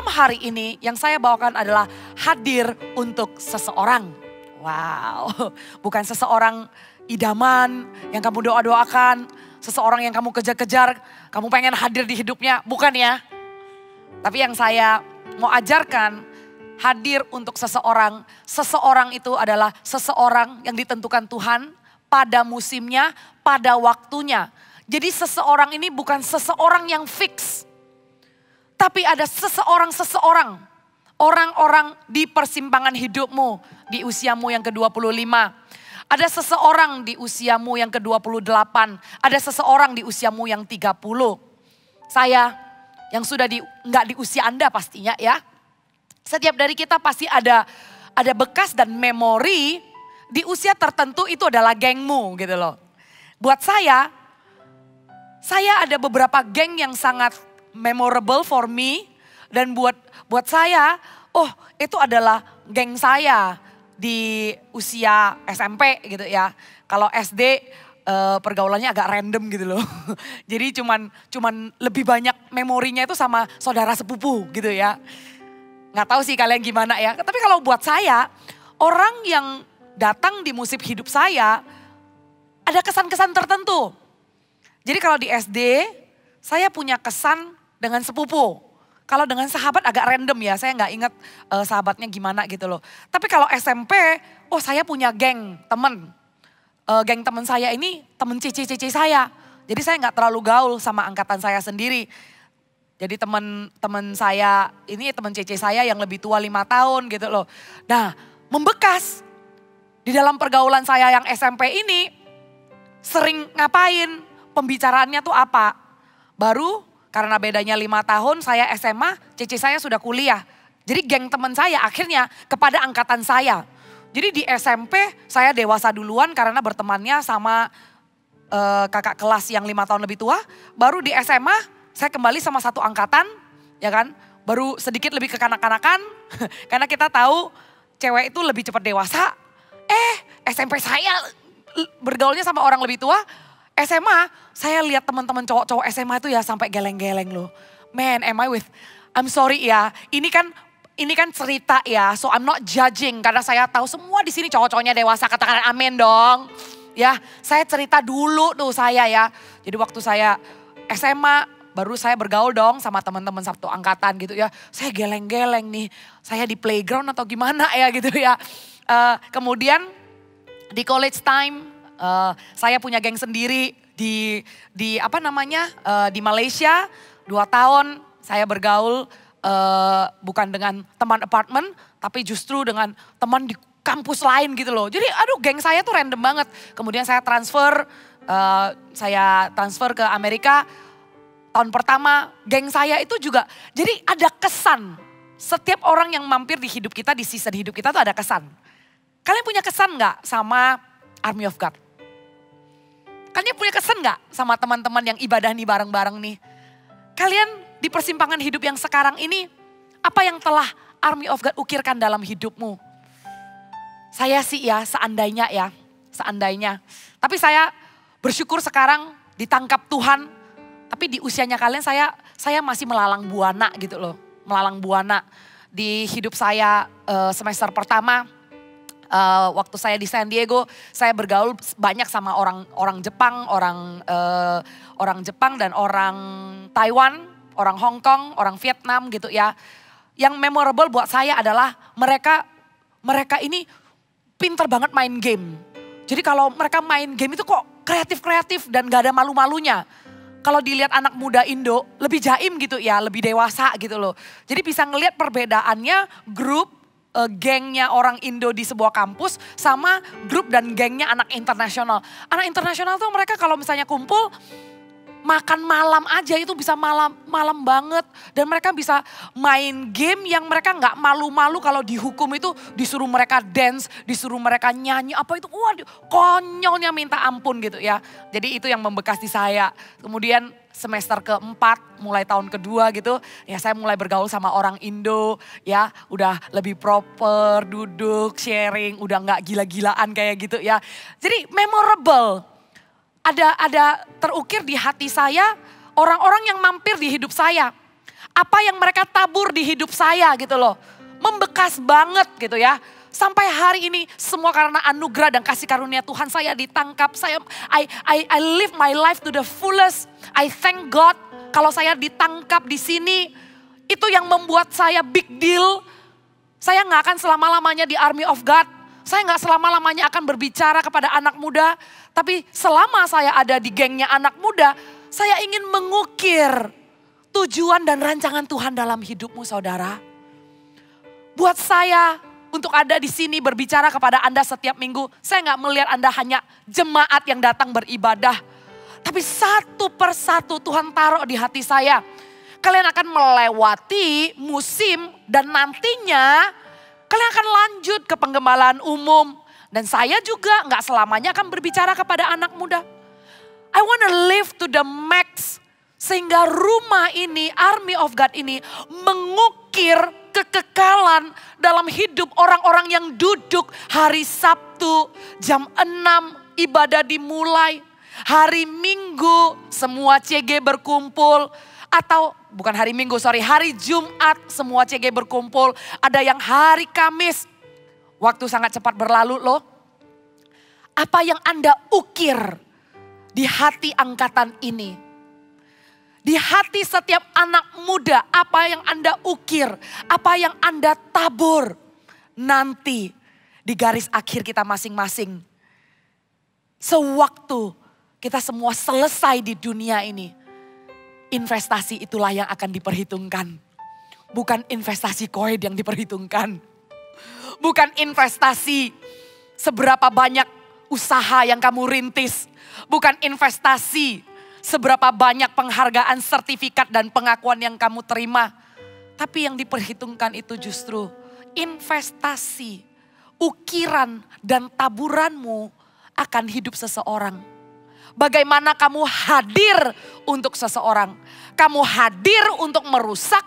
malam hari ini yang saya bawakan adalah hadir untuk seseorang. Wow, bukan seseorang idaman yang kamu doa-doakan, seseorang yang kamu kejar-kejar, kamu pengen hadir di hidupnya, bukan ya. Tapi yang saya mau ajarkan, hadir untuk seseorang. Seseorang itu adalah seseorang yang ditentukan Tuhan pada musimnya, pada waktunya. Jadi seseorang ini bukan seseorang yang fix. Tapi ada seseorang, orang-orang di persimpangan hidupmu, di usiamu yang ke-25. Ada seseorang di usiamu yang ke-28, ada seseorang di usiamu yang 30. Saya yang sudah nggak di usia Anda pastinya ya. Setiap dari kita pasti ada bekas dan memori di usia tertentu itu adalah gengmu gitu loh. Buat saya ada beberapa geng yang sangat memorable for me, dan buat saya, itu adalah geng saya di usia SMP gitu ya. Kalau SD pergaulannya agak random gitu loh. Jadi cuman lebih banyak memorinya itu sama saudara sepupu gitu ya. Nggak tahu sih kalian gimana ya. Tapi kalau buat saya, orang yang datang di musim hidup saya ada kesan-kesan tertentu. Jadi kalau di SD saya punya kesan dengan sepupu. Kalau dengan sahabat agak random ya, saya nggak ingat sahabatnya gimana gitu loh. Tapi kalau SMP, saya punya geng temen. Geng temen saya ini temen cici-cici saya. Jadi saya nggak terlalu gaul sama angkatan saya sendiri. Jadi temen saya ini temen cici saya yang lebih tua 5 tahun gitu loh. Nah, membekas di dalam pergaulan saya yang SMP ini sering ngapain, pembicaraannya tuh apa. Baru karena bedanya 5 tahun, saya SMA, cici saya sudah kuliah. Jadi geng teman saya akhirnya kepada angkatan saya. Jadi di SMP saya dewasa duluan karena bertemannya sama kakak kelas yang 5 tahun lebih tua. Baru di SMA saya kembali sama satu angkatan, ya kan. Baru sedikit lebih kekanak-kanakan, karena kita tahu cewek itu lebih cepat dewasa. SMP saya bergaulnya sama orang lebih tua. SMA, saya lihat teman-teman cowok-cowok SMA itu ya sampai geleng-geleng loh. Man, I'm sorry ya, ini kan cerita ya, so I'm not judging. Karena saya tahu semua di sini cowok-cowoknya dewasa, katakan amin dong. Ya, saya cerita dulu tuh saya ya. Jadi waktu saya SMA, baru saya bergaul dong sama teman-teman satu angkatan gitu ya. Saya geleng-geleng nih, saya di playground atau gimana ya gitu ya. Kemudian di college time, saya punya geng sendiri di Malaysia. 2 tahun saya bergaul bukan dengan teman apartemen, tapi justru dengan teman di kampus lain gitu loh. Jadi geng saya tuh random banget. Kemudian saya transfer ke Amerika. Tahun pertama geng saya itu juga, jadi ada kesan. Setiap orang yang mampir di hidup kita, di season hidup kita tuh ada kesan. Kalian punya kesan gak sama Army of God? Kalian punya kesan gak sama teman-teman yang ibadah nih bareng-bareng nih? Kalian di persimpangan hidup yang sekarang ini, apa yang telah Army of God ukirkan dalam hidupmu? Saya sih ya, seandainya. Tapi saya bersyukur sekarang ditangkap Tuhan. Tapi di usianya kalian saya masih melalang buana gitu loh. Melalang buana di hidup saya semester pertama. Waktu saya di San Diego, saya bergaul banyak sama orang Jepang, orang Jepang dan orang Taiwan, orang Hong Kong, orang Vietnam gitu ya. Yang memorable buat saya adalah mereka ini pinter banget main game. Jadi kalau mereka main game itu kok kreatif dan gak ada malu-malunya. Kalau dilihat anak muda Indo lebih jaim gitu ya, lebih dewasa gitu loh. Jadi bisa ngelihat perbedaannya grup gengnya orang Indo di sebuah kampus sama grup dan gengnya anak internasional. Anak internasional tuh mereka kalau misalnya kumpul makan malam aja itu bisa malam banget. Dan mereka bisa main game yang mereka nggak malu-malu kalau dihukum itu disuruh mereka dance, disuruh mereka nyanyi. Apa itu, waduh konyolnya minta ampun gitu ya. Jadi itu yang membekas di saya. Kemudian semester keempat, mulai tahun kedua gitu, ya saya mulai bergaul sama orang Indo, ya udah lebih proper, duduk, sharing, udah nggak gila-gilaan kayak gitu ya. Jadi memorable, ada terukir di hati saya orang-orang yang mampir di hidup saya. Apa yang mereka tabur di hidup saya gitu loh. Membekas banget gitu ya. Sampai hari ini semua karena anugerah dan kasih karunia Tuhan saya ditangkap. I live my life to the fullest. I thank God kalau saya ditangkap di sini. Itu yang membuat saya big deal. Saya gak akan selama-lamanya di army of God. Saya gak selama-lamanya akan berbicara kepada anak muda. Tapi selama saya ada di gengnya anak muda, saya ingin mengukir tujuan dan rancangan Tuhan dalam hidupmu saudara. Buat saya untuk ada di sini berbicara kepada Anda setiap minggu, saya gak melihat Anda hanya jemaat yang datang beribadah. Tapi satu persatu Tuhan taruh di hati saya. Kalian akan melewati musim dan nantinya kalian akan lanjut ke penggembalaan umum. Dan saya juga gak selamanya akan berbicara kepada anak muda. I want to live to the max. Sehingga rumah ini, army of God ini mengukir kekekalan dalam hidup orang-orang yang duduk hari Sabtu jam 6 ibadah dimulai. Hari Minggu semua CG berkumpul. Atau bukan hari Minggu, hari Jumat semua CG berkumpul. Ada yang hari Kamis. Waktu sangat cepat berlalu loh. Apa yang Anda ukir di hati angkatan ini? Di hati setiap anak muda, apa yang Anda ukir, apa yang Anda tabur nanti di garis akhir kita masing-masing. Sewaktu kita semua selesai di dunia ini, investasi itulah yang akan diperhitungkan. Bukan investasi koin yang diperhitungkan. Bukan investasi seberapa banyak usaha yang kamu rintis. Bukan investasi seberapa banyak penghargaan, sertifikat dan pengakuan yang kamu terima. Tapi yang diperhitungkan itu justru investasi, ukiran dan taburanmu akan hidup seseorang. Bagaimana kamu hadir untuk seseorang. Kamu hadir untuk merusak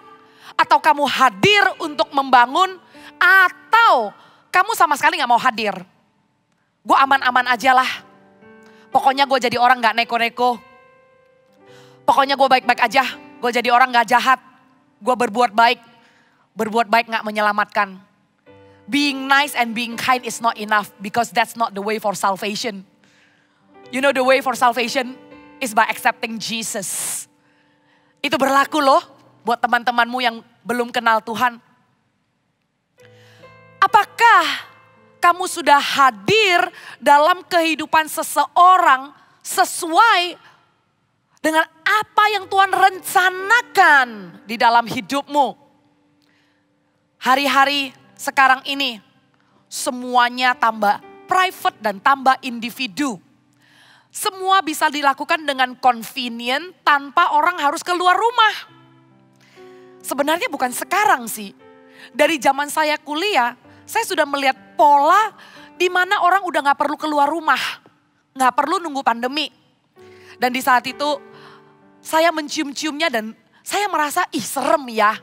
atau kamu hadir untuk membangun atau kamu sama sekali gak mau hadir. Gue aman-aman aja lah. Pokoknya gue jadi orang gak neko-neko. Pokoknya gue baik-baik aja, gue jadi orang gak jahat, gue berbuat baik gak menyelamatkan. Being nice and being kind is not enough because that's not the way for salvation. You know the way for salvation is by accepting Jesus. Itu berlaku loh buat teman-temanmu yang belum kenal Tuhan. Apakah kamu sudah hadir dalam kehidupan seseorang sesuai dengan apa yang Tuhan rencanakan di dalam hidupmu? Hari-hari sekarang ini semuanya tambah private dan tambah individu. Semua bisa dilakukan dengan convenient tanpa orang harus keluar rumah. Sebenarnya bukan sekarang sih. Dari zaman saya kuliah, saya sudah melihat pola di mana orang udah gak perlu keluar rumah. Gak perlu nunggu pandemi. Dan di saat itu saya mencium-ciumnya dan saya merasa serem ya.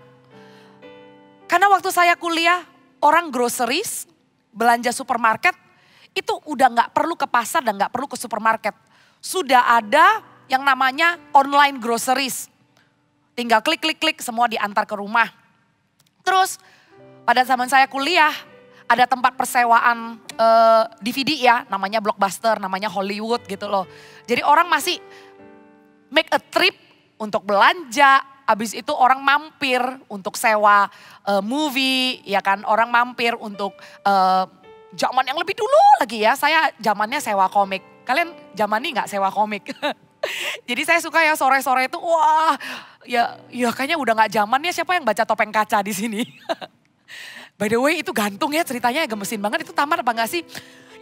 Karena waktu saya kuliah orang groceries, belanja supermarket itu udah gak perlu ke pasar dan gak perlu ke supermarket. Sudah ada yang namanya online groceries. Tinggal klik semua diantar ke rumah. Terus pada zaman saya kuliah ada tempat persewaan DVD ya, namanya Blockbuster, namanya Hollywood gitu loh. Jadi orang masih make a trip untuk belanja, habis itu orang mampir untuk sewa movie, ya kan. Orang mampir untuk zaman yang lebih dulu lagi ya, saya zamannya sewa komik. Kalian zaman ini gak sewa komik? Jadi saya suka ya sore-sore itu, wah ya kayaknya udah gak zamannya siapa yang baca Topeng Kaca di sini. By the way itu gantung ya ceritanya gemesin banget, itu tamat apa gak sih?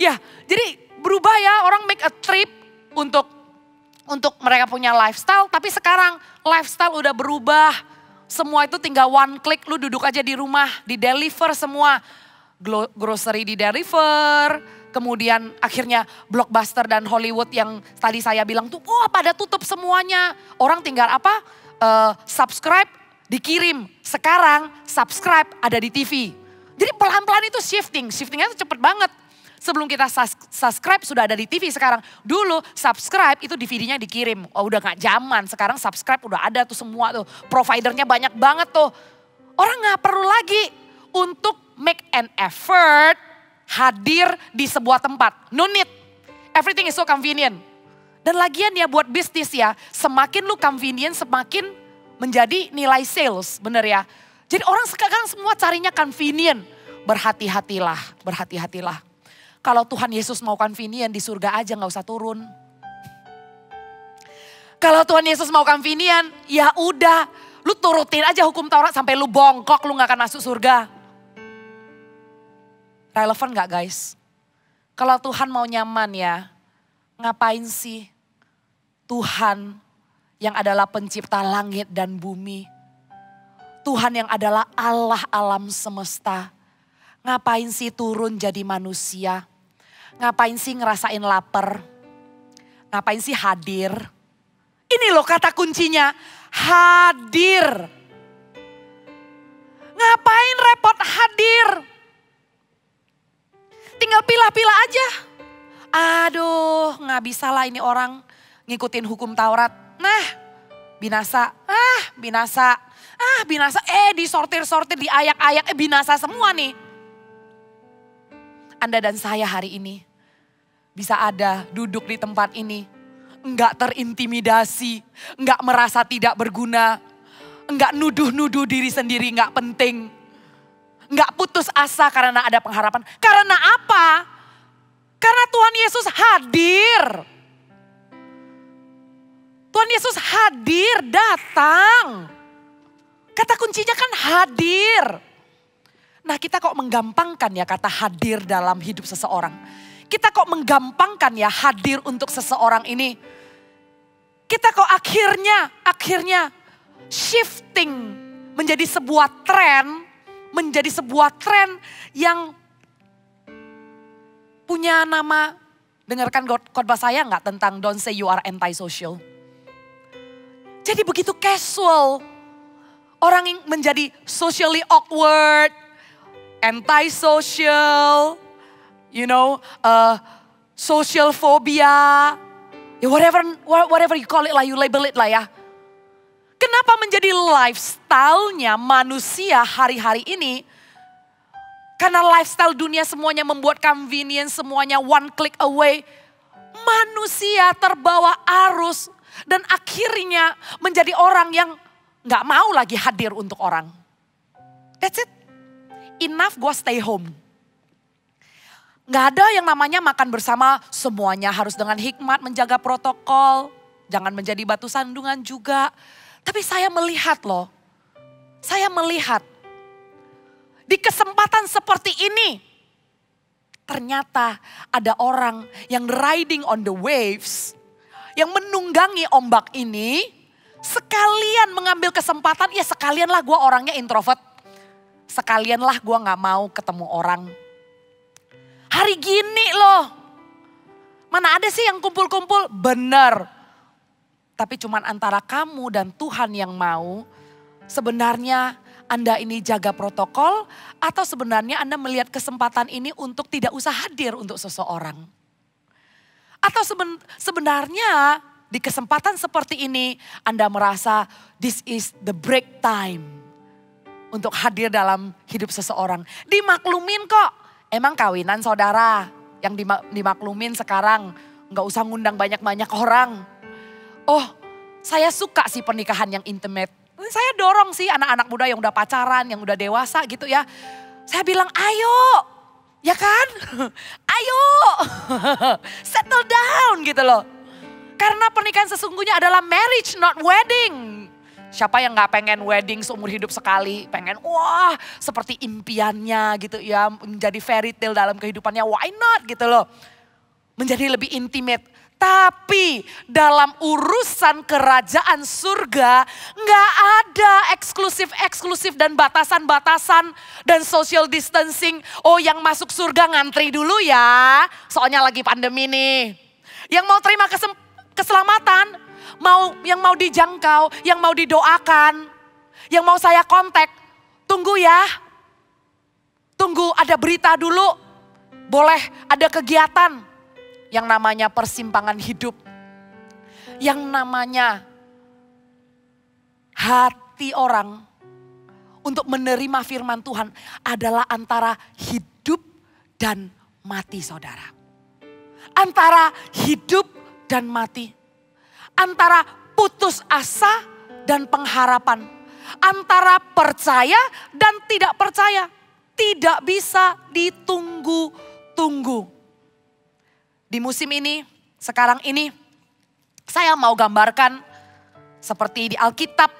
Ya jadi berubah ya, orang make a trip untuk mereka punya lifestyle. Tapi sekarang lifestyle udah berubah. Semua itu tinggal one click, lu duduk aja di rumah, di deliver semua. Grocery di deliver, kemudian akhirnya Blockbuster dan Hollywood yang tadi saya bilang tuh, wah pada tutup semuanya. Orang tinggal apa? Subscribe, dikirim. Sekarang subscribe ada di TV. Jadi pelan-pelan itu shiftingnya tuh cepet banget. Sebelum kita subscribe sudah ada di TV sekarang. Dulu subscribe itu DVD-nya dikirim. Oh udah gak zaman, sekarang subscribe udah ada tuh semua tuh. Providernya banyak banget tuh. Orang gak perlu lagi untuk make an effort hadir di sebuah tempat. No need, everything is so convenient. Dan lagian ya buat bisnis ya, semakin lu convenient semakin menjadi nilai sales, bener ya. Jadi orang sekarang semua carinya convenient. Berhati-hatilah, berhati-hatilah. Kalau Tuhan Yesus mau convenient di surga aja gak usah turun. Kalau Tuhan Yesus mau convenient, ya udah. Lu turutin aja hukum Taurat sampai lu bongkok, lu gak akan masuk surga. Relevan gak guys? Kalau Tuhan mau nyaman ya, ngapain sih Tuhan yang adalah pencipta langit dan bumi. Tuhan yang adalah Allah alam semesta. Ngapain sih turun jadi manusia? Ngapain sih ngerasain lapar? Ngapain sih hadir? Ini loh kata kuncinya, hadir. Ngapain repot hadir? Tinggal pilah-pilah aja. Aduh, gak bisa lah ini orang ngikutin hukum Taurat. Nah, binasa. Binasa. Binasa. Disortir-sortir, diayak-ayak. Binasa semua nih. Anda dan saya hari ini bisa ada duduk di tempat ini. Enggak terintimidasi. Enggak merasa tidak berguna. Enggak nuduh-nuduh diri sendiri enggak penting. Enggak putus asa karena ada pengharapan. Karena apa? Karena Tuhan Yesus hadir. Tuhan Yesus hadir, datang. Kata kuncinya kan hadir. Nah kita kok menggampangkan ya kata hadir dalam hidup seseorang. Kita kok menggampangkan ya hadir untuk seseorang ini. Kita kok akhirnya shifting menjadi sebuah tren. Menjadi sebuah tren yang punya nama, dengarkan khotbah saya nggak tentang don't say you are anti-social. Jadi begitu casual, orang yang menjadi socially awkward, anti-social, social phobia, ya whatever you call it lah, you label it lah ya. Kenapa menjadi lifestyle-nya manusia hari-hari ini? Karena lifestyle dunia semuanya membuat convenience, semuanya one click away. Manusia terbawa arus dan akhirnya menjadi orang yang gak mau lagi hadir untuk orang. That's it. Enough, gue stay home. Gak ada yang namanya makan bersama, semuanya harus dengan hikmat menjaga protokol. Jangan menjadi batu sandungan juga. Tapi saya melihat loh, di kesempatan seperti ini, ternyata ada orang yang riding on the waves, yang menunggangi ombak ini, sekalian mengambil kesempatan, ya sekalianlah gue orangnya introvert, sekalianlah gue gak mau ketemu orang. Hari gini loh, mana ada sih yang kumpul-kumpul, bener. Tapi cuman antara kamu dan Tuhan yang mau, sebenarnya Anda ini jaga protokol atau sebenarnya Anda melihat kesempatan ini untuk tidak usah hadir untuk seseorang. Atau sebenarnya di kesempatan seperti ini Anda merasa this is the break time untuk hadir dalam hidup seseorang. Dimaklumin kok, emang kawinan saudara yang dimaklumin sekarang gak usah ngundang banyak-banyak orang. Oh, saya suka sih pernikahan yang intimate. Saya dorong sih anak-anak muda yang udah pacaran, yang udah dewasa gitu ya. Saya bilang ayo, ya kan? Ayo, settle down gitu loh. Karena pernikahan sesungguhnya adalah marriage, not wedding. Siapa yang gak pengen wedding seumur hidup sekali? Pengen wah seperti impiannya gitu ya. Menjadi fairy tale dalam kehidupannya, why not gitu loh. Menjadi lebih intimate. Tapi dalam urusan kerajaan surga nggak ada eksklusif dan batasan-batasan dan social distancing. Oh yang masuk surga ngantri dulu ya, soalnya lagi pandemi nih. Yang mau terima keselamatan, yang mau dijangkau, yang mau didoakan, yang mau saya kontak, tunggu ya. Tunggu ada berita dulu. boleh ada kegiatan yang namanya persimpangan hidup. Yang namanya hati orang untuk menerima firman Tuhan adalah antara hidup dan mati, saudara. Antara hidup dan mati. Antara putus asa dan pengharapan. Antara percaya dan tidak percaya. Tidak bisa ditunggu-tunggu. Di musim ini, sekarang ini, saya mau gambarkan seperti di Alkitab,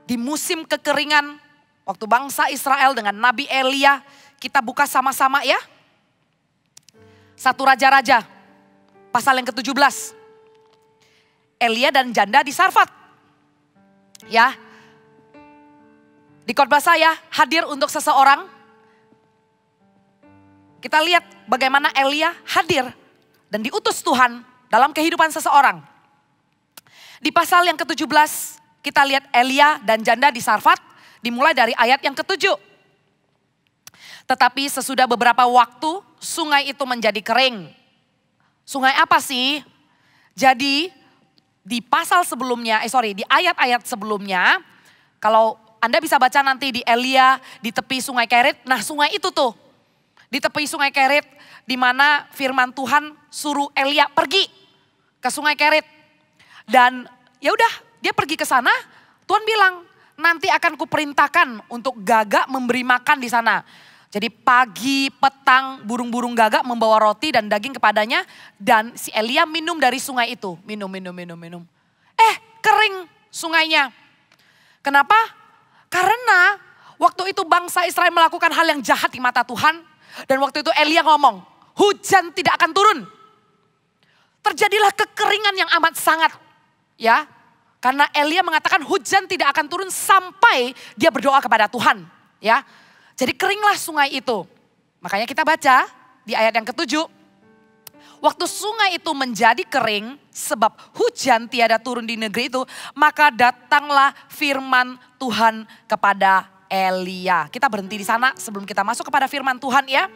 di musim kekeringan, waktu bangsa Israel dengan Nabi Elia. Kita buka sama-sama ya. 1 Raja-Raja, pasal yang ke-17. Elia dan janda di Sarfat. Ya. Di khotbah saya hadir untuk seseorang. Kita lihat bagaimana Elia hadir dan diutus Tuhan dalam kehidupan seseorang. Di pasal yang ke-17 kita lihat Elia dan janda di Sarfat dimulai dari ayat yang ke-7. Tetapi sesudah beberapa waktu sungai itu menjadi kering. Sungai apa sih? Jadi di pasal sebelumnya, di ayat-ayat sebelumnya, kalau Anda bisa baca nanti di Elia di tepi sungai Kerit, nah sungai itu tuh. Di tepi sungai Kerit, di mana firman Tuhan suruh Elia pergi ke sungai Kerit. Dan ya udah, dia pergi ke sana. Tuhan bilang, nanti akan kuperintahkan untuk gagak memberi makan di sana. Jadi pagi, petang, burung-burung gagak membawa roti dan daging kepadanya. Dan si Elia minum dari sungai itu. Minum. Kering sungainya. Kenapa? Karena waktu itu bangsa Israel melakukan hal yang jahat di mata Tuhan. Dan waktu itu Elia ngomong, hujan tidak akan turun. Terjadilah kekeringan yang amat sangat. Ya, karena Elia mengatakan hujan tidak akan turun sampai dia berdoa kepada Tuhan. Ya, jadi keringlah sungai itu. Makanya kita baca di ayat yang ke-7. Waktu sungai itu menjadi kering sebab hujan tiada turun di negeri itu. Maka datanglah firman Tuhan kepada Elia. Kita berhenti di sana sebelum kita masuk kepada firman Tuhan ya.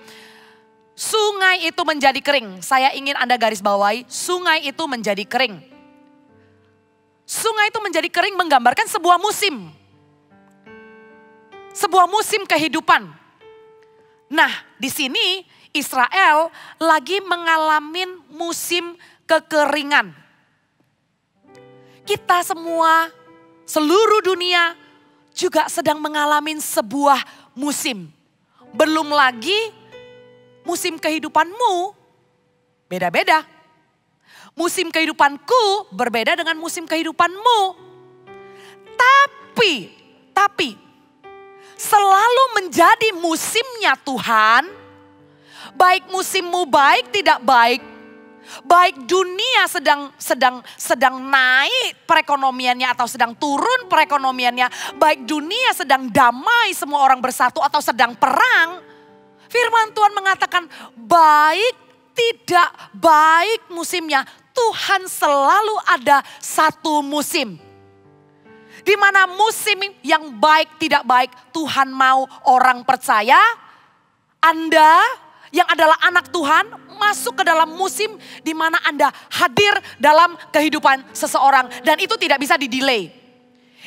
Sungai itu menjadi kering. Saya ingin Anda garis bawahi, sungai itu menjadi kering. Sungai itu menjadi kering menggambarkan sebuah musim. Sebuah musim kehidupan. Nah, di sini Israel lagi mengalami musim kekeringan. Kita semua, seluruh dunia juga sedang mengalami sebuah musim. Belum lagi musim kehidupanmu beda-beda. Musim kehidupanku berbeda dengan musim kehidupanmu. Tapi selalu menjadi musimnya Tuhan. Baik musimmu baik tidak baik. Baik dunia sedang naik perekonomiannya atau sedang turun perekonomiannya. Baik dunia sedang damai semua orang bersatu atau sedang perang. Firman Tuhan mengatakan baik tidak baik musimnya. Tuhan selalu ada satu musim. Di mana musim yang baik tidak baik Tuhan mau orang percaya. Anda yang adalah anak Tuhan masuk ke dalam musim di mana Anda hadir dalam kehidupan seseorang. Dan itu tidak bisa di-delay.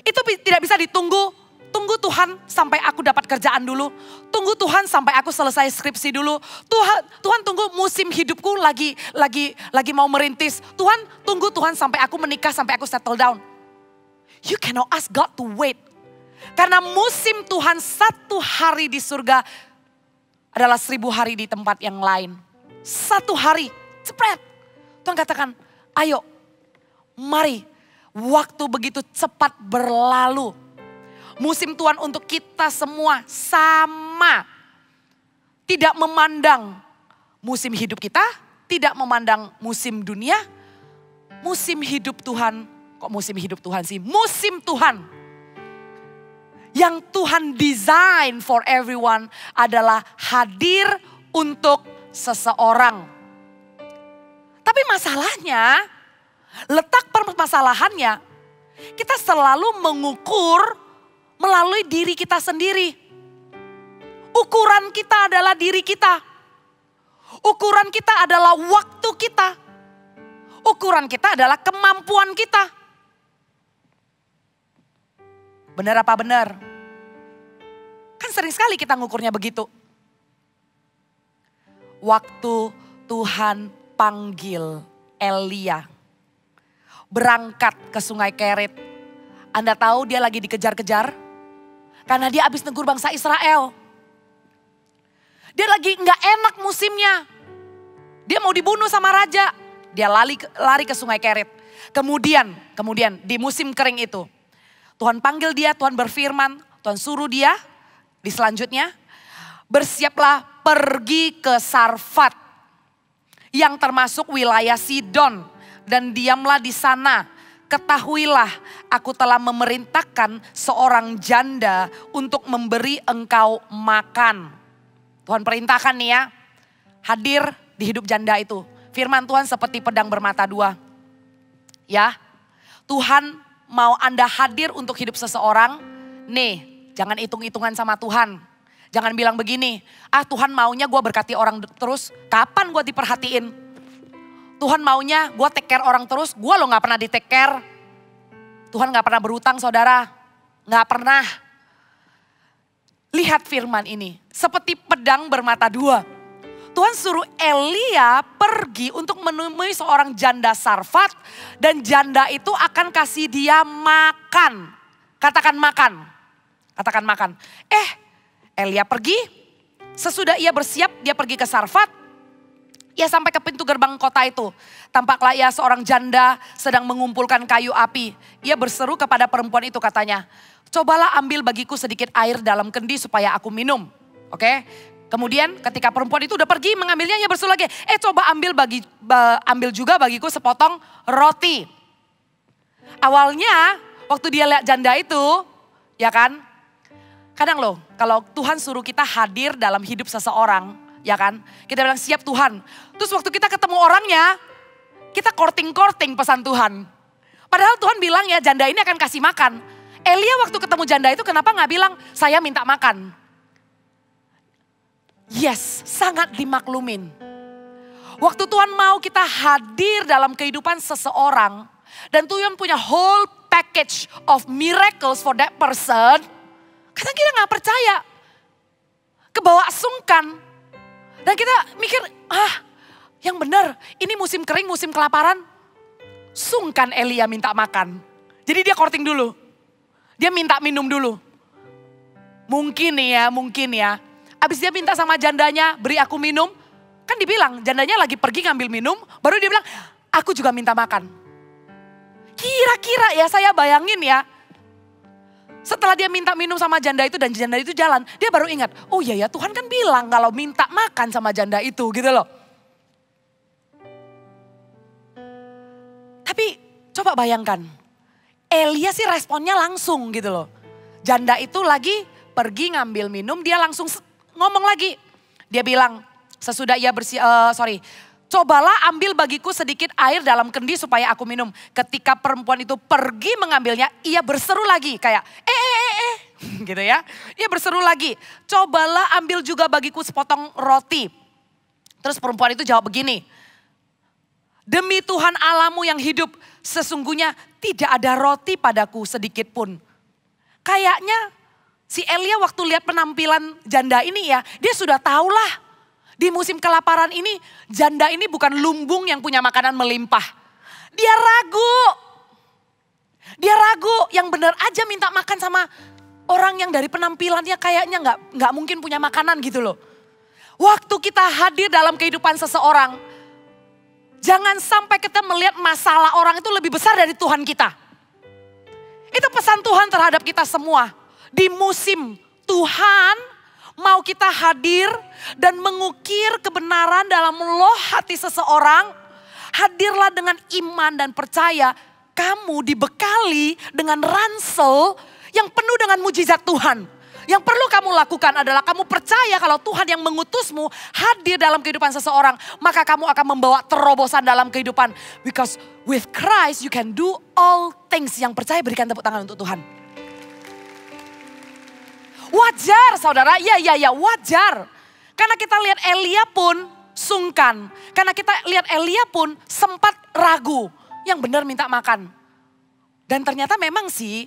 Itu tidak bisa ditunggu. Tunggu Tuhan sampai aku dapat kerjaan dulu. Tunggu Tuhan sampai aku selesai skripsi dulu. Tuhan tunggu musim hidupku lagi mau merintis. Tunggu Tuhan sampai aku menikah, sampai aku settle down. You cannot ask God to wait. Karena musim Tuhan 1 hari di surga adalah 1000 hari di tempat yang lain. 1 hari, cepret. Tuhan katakan, ayo, mari. Waktu begitu cepat berlalu. Musim Tuhan untuk kita semua sama. Tidak memandang musim hidup kita, tidak memandang musim dunia. Musim hidup Tuhan, kok musim hidup Tuhan sih? Musim Tuhan. Yang Tuhan design for everyone adalah hadir untuk seseorang. Tapi masalahnya, letak permasalahannya, kita selalu mengukur melalui diri kita sendiri. Ukuran kita adalah diri kita. Ukuran kita adalah waktu kita. Ukuran kita adalah kemampuan kita. Benar apa benar? Kan sering sekali kita ngukurnya begitu. Waktu Tuhan panggil Elia berangkat ke Sungai Kerit. Anda tahu dia lagi dikejar-kejar? Karena dia habis negur bangsa Israel. Dia lagi nggak enak musimnya. Dia mau dibunuh sama raja. Dia lari ke Sungai Kerit. Kemudian di musim kering itu, Tuhan panggil dia, Tuhan berfirman, Tuhan suruh dia di selanjutnya, bersiaplah pergi ke Sarfat yang termasuk wilayah Sidon dan diamlah di sana. Ketahuilah aku telah memerintahkan seorang janda untuk memberi engkau makan. Tuhan perintahkan nih ya, hadir di hidup janda itu. Firman Tuhan seperti pedang bermata dua. Ya, Tuhan mau Anda hadir untuk hidup seseorang. Nih, jangan hitung-hitungan sama Tuhan. Jangan bilang begini, Tuhan maunya gue berkati orang terus, kapan gue diperhatiin? Tuhan maunya gue take care orang terus, gue lo gak pernah di take care. Tuhan gak pernah berutang saudara, gak pernah. Lihat firman ini, seperti pedang bermata dua. Tuhan suruh Elia pergi untuk menemui seorang janda Sarfat. Dan janda itu akan kasih dia makan. Katakan makan. Katakan makan. Elia pergi. Sesudah ia bersiap dia pergi ke Sarfat. Ia sampai ke pintu gerbang kota itu. Tampaklah ia seorang janda sedang mengumpulkan kayu api. Ia berseru kepada perempuan itu katanya. Cobalah ambil bagiku sedikit air dalam kendi supaya aku minum. Oke. Kemudian ketika perempuan itu udah pergi mengambilnya, ia berseru lagi, coba ambil juga bagiku sepotong roti. Awalnya waktu dia lihat janda itu, ya kan, kadang loh kalau Tuhan suruh kita hadir dalam hidup seseorang, ya kan, kita bilang siap Tuhan. Terus waktu kita ketemu orangnya, kita korting-korting pesan Tuhan. Padahal Tuhan bilang ya janda ini akan kasih makan. Elia waktu ketemu janda itu kenapa gak bilang saya minta makan? Yes, sangat dimaklumin. Waktu Tuhan mau kita hadir dalam kehidupan seseorang. Dan Tuhan punya whole package of miracles for that person. Kadang kita gak percaya. Kebawa sungkan. Dan kita mikir, yang benar ini musim kering, musim kelaparan. Sungkan Elia minta makan. Jadi dia korting dulu. Dia minta minum dulu. Mungkin ya. Habis dia minta sama jandanya, beri aku minum. Kan dibilang, jandanya lagi pergi ngambil minum. Baru dia bilang, aku juga minta makan. Kira-kira ya saya bayangin ya. Setelah dia minta minum sama janda itu dan janda itu jalan. Dia baru ingat, oh iya ya Tuhan kan bilang kalau minta makan sama janda itu gitu loh. Tapi coba bayangkan. Elia sih responnya langsung gitu loh. Janda itu lagi pergi ngambil minum, dia langsung ngomong lagi. Dia bilang, sesudah ia cobalah ambil bagiku sedikit air dalam kendi supaya aku minum. Ketika perempuan itu pergi mengambilnya, ia berseru lagi kayak gitu ya. Ia berseru lagi, cobalah ambil juga bagiku sepotong roti. Terus perempuan itu jawab begini, demi Tuhan Allahmu yang hidup, sesungguhnya tidak ada roti padaku sedikit pun. Kayaknya si Elia waktu lihat penampilan janda ini ya, dia sudah tahulah di musim kelaparan ini janda ini bukan lumbung yang punya makanan melimpah. Dia ragu yang benar aja minta makan sama orang yang dari penampilannya kayaknya nggak mungkin punya makanan gitu loh. Waktu kita hadir dalam kehidupan seseorang, jangan sampai kita melihat masalah orang itu lebih besar dari Tuhan kita. Itu pesan Tuhan terhadap kita semua. Di musim Tuhan mau kita hadir dan mengukir kebenaran dalam loh hati seseorang. Hadirlah dengan iman dan percaya kamu dibekali dengan ransel yang penuh dengan mujizat Tuhan. Yang perlu kamu lakukan adalah kamu percaya kalau Tuhan yang mengutusmu hadir dalam kehidupan seseorang. Maka kamu akan membawa terobosan dalam kehidupan. Because with Christ you can do all things. Yang percaya berikan tepuk tangan untuk Tuhan. Wajar saudara, ya wajar. Karena kita lihat Elia pun sungkan. Karena kita lihat Elia pun sempat ragu. Yang benar minta makan. Dan ternyata memang sih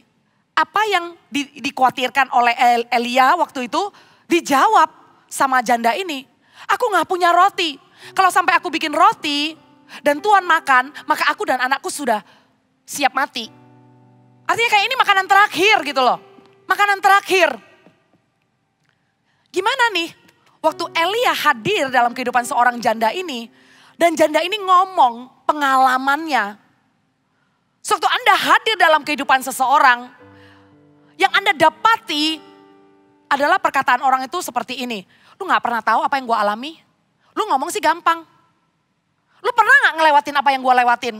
apa yang dikhawatirkan oleh Elia waktu itu dijawab sama janda ini. Aku gak punya roti. Kalau sampai aku bikin roti dan Tuhan makan, maka aku dan anakku sudah siap mati. Artinya kayak ini makanan terakhir gitu loh. Makanan terakhir. Gimana nih? Waktu Elia hadir dalam kehidupan seorang janda ini. Dan janda ini ngomong pengalamannya. Waktu Anda hadir dalam kehidupan seseorang. Yang Anda dapati adalah perkataan orang itu seperti ini. Lu gak pernah tahu apa yang gue alami? Lu ngomong sih gampang. Lu pernah gak ngelewatin apa yang gue lewatin?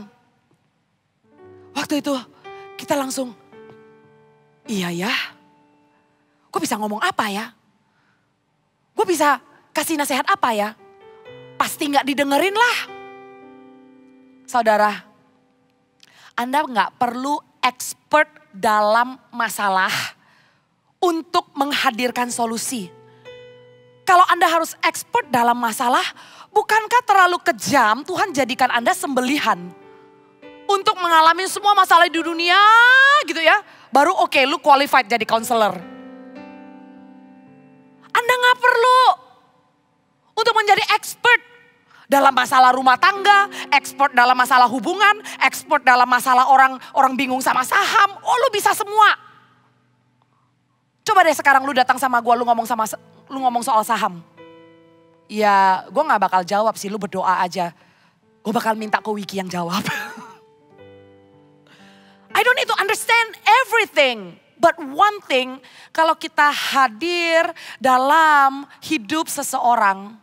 Waktu itu kita langsung, iya ya. Gue bisa ngomong apa ya? Gue bisa kasih nasihat apa ya? Pasti gak didengerin lah. Saudara, Anda gak perlu expert dalam masalah untuk menghadirkan solusi. Kalau Anda harus expert dalam masalah, bukankah terlalu kejam Tuhan jadikan Anda sembelihan? Untuk mengalami semua masalah di dunia gitu ya. Baru oke, lu qualified jadi counselor. Anda gak perlu untuk menjadi expert dalam masalah rumah tangga, expert dalam masalah hubungan, expert dalam masalah orang bingung sama saham. Oh, lu bisa semua. Coba deh sekarang lu datang sama gua, lu ngomong soal saham. Ya, gua nggak bakal jawab sih, lu berdoa aja. Gua bakal minta ke Wiki yang jawab. I don't need to understand everything. But one thing, kalau kita hadir dalam hidup seseorang,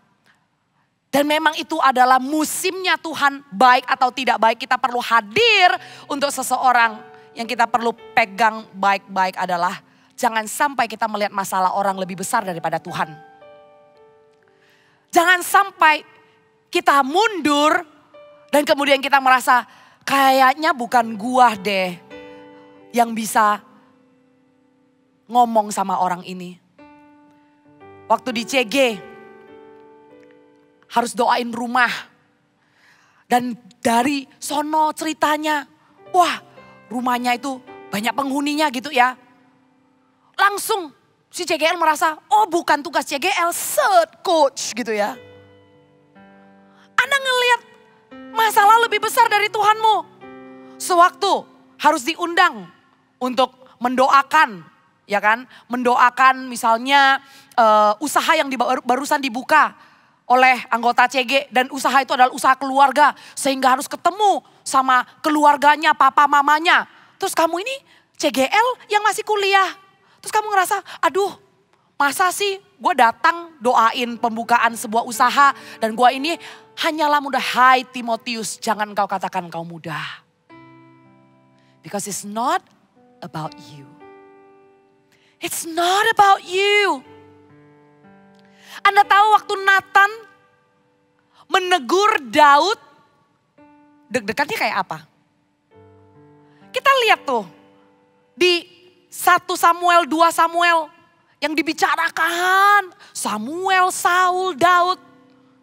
dan memang itu adalah musimnya Tuhan baik atau tidak baik. Kita perlu hadir untuk seseorang. Yang kita perlu pegang baik-baik adalah jangan sampai kita melihat masalah orang lebih besar daripada Tuhan. Jangan sampai kita mundur dan kemudian kita merasa kayaknya bukan gua deh yang bisa ngomong sama orang ini. Waktu di CG, harus doain rumah. Dan dari sono ceritanya, wah rumahnya itu banyak penghuninya gitu ya. Langsung si CGL merasa, oh bukan tugas CGL, set coach gitu ya. Anda ngelihat masalah lebih besar dari Tuhanmu. Sewaktu harus diundang untuk mendoakan, ya kan? Mendoakan misalnya usaha yang barusan dibuka oleh anggota CG dan usaha itu adalah usaha keluarga sehingga harus ketemu sama keluarganya, papa mamanya. Terus kamu ini CGL yang masih kuliah. Terus kamu ngerasa, aduh masa sih gue datang doain pembukaan sebuah usaha dan gue ini hanyalah muda. Hai Timotius, jangan kau katakan kau muda. Because it's not about you. It's not about you. Anda tahu waktu Nathan menegur Daud, deg-degannya kayak apa? Kita lihat tuh di 1 Samuel, 2 Samuel yang dibicarakan Samuel, Saul, Daud.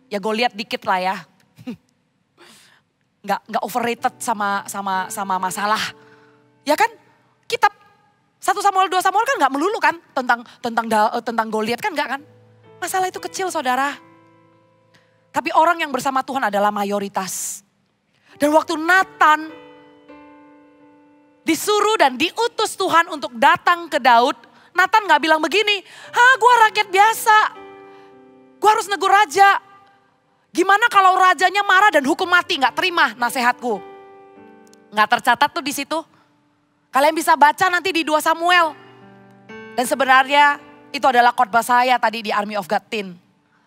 Ya gue lihat dikit lah ya. Nggak overrated sama masalah. Ya kan? Kitab 1 Samuel, 2 Samuel kan nggak melulu kan tentang Goliat kan nggak kan? Masalah itu kecil saudara. Tapi orang yang bersama Tuhan adalah mayoritas. Dan waktu Nathan disuruh dan diutus Tuhan untuk datang ke Daud. Nathan gak bilang begini, gue rakyat biasa. Gue harus negur raja. Gimana kalau rajanya marah dan hukum mati gak terima nasihatku. Gak tercatat tuh di situ. Kalian bisa baca nanti di 2 Samuel. Dan sebenarnya itu adalah khotbah saya tadi di Army of God Teen.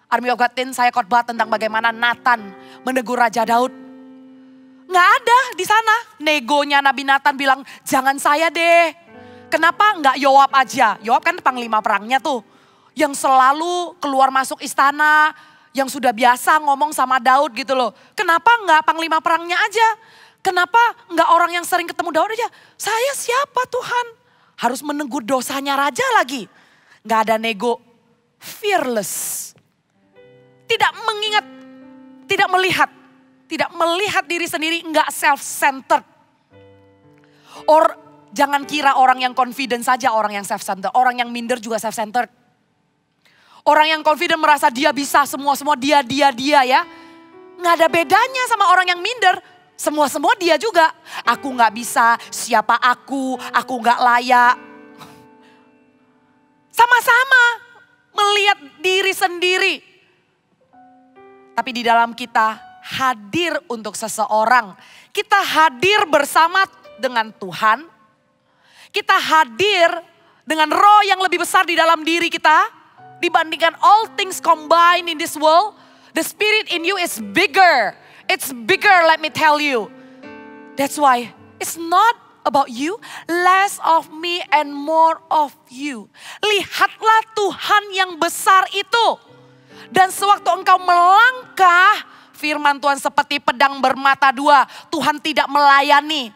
Army of God Teen saya khotbah tentang bagaimana Nathan menegur Raja Daud. Nggak ada di sana negonya Nabi Nathan bilang jangan saya deh. Kenapa nggak Yoab aja? Yoab kan panglima perangnya tuh. Yang selalu keluar masuk istana. Yang sudah biasa ngomong sama Daud gitu loh. Kenapa nggak panglima perangnya aja? Kenapa nggak orang yang sering ketemu Daud aja? Saya siapa Tuhan? Harus menegur dosanya raja lagi. Gak ada nego, fearless. Tidak mengingat Tidak melihat diri sendiri, enggak self-centered. Jangan kira orang yang confident saja orang yang self-centered. Orang yang minder juga self-centered. Orang yang confident merasa dia bisa semua dia ya. Nggak ada bedanya sama orang yang minder. Semua dia juga. Aku nggak bisa, siapa aku nggak layak. Sama-sama melihat diri sendiri. Tapi di dalam kita hadir untuk seseorang. Kita hadir bersama dengan Tuhan. Kita hadir dengan roh yang lebih besar di dalam diri kita. Dibandingkan all things combined in this world. The spirit in you is bigger. It's bigger, let me tell you. That's why it's not about you, less of me and more of you. Lihatlah Tuhan yang besar itu. Dan sewaktu engkau melangkah, firman Tuhan seperti pedang bermata dua. Tuhan tidak melayani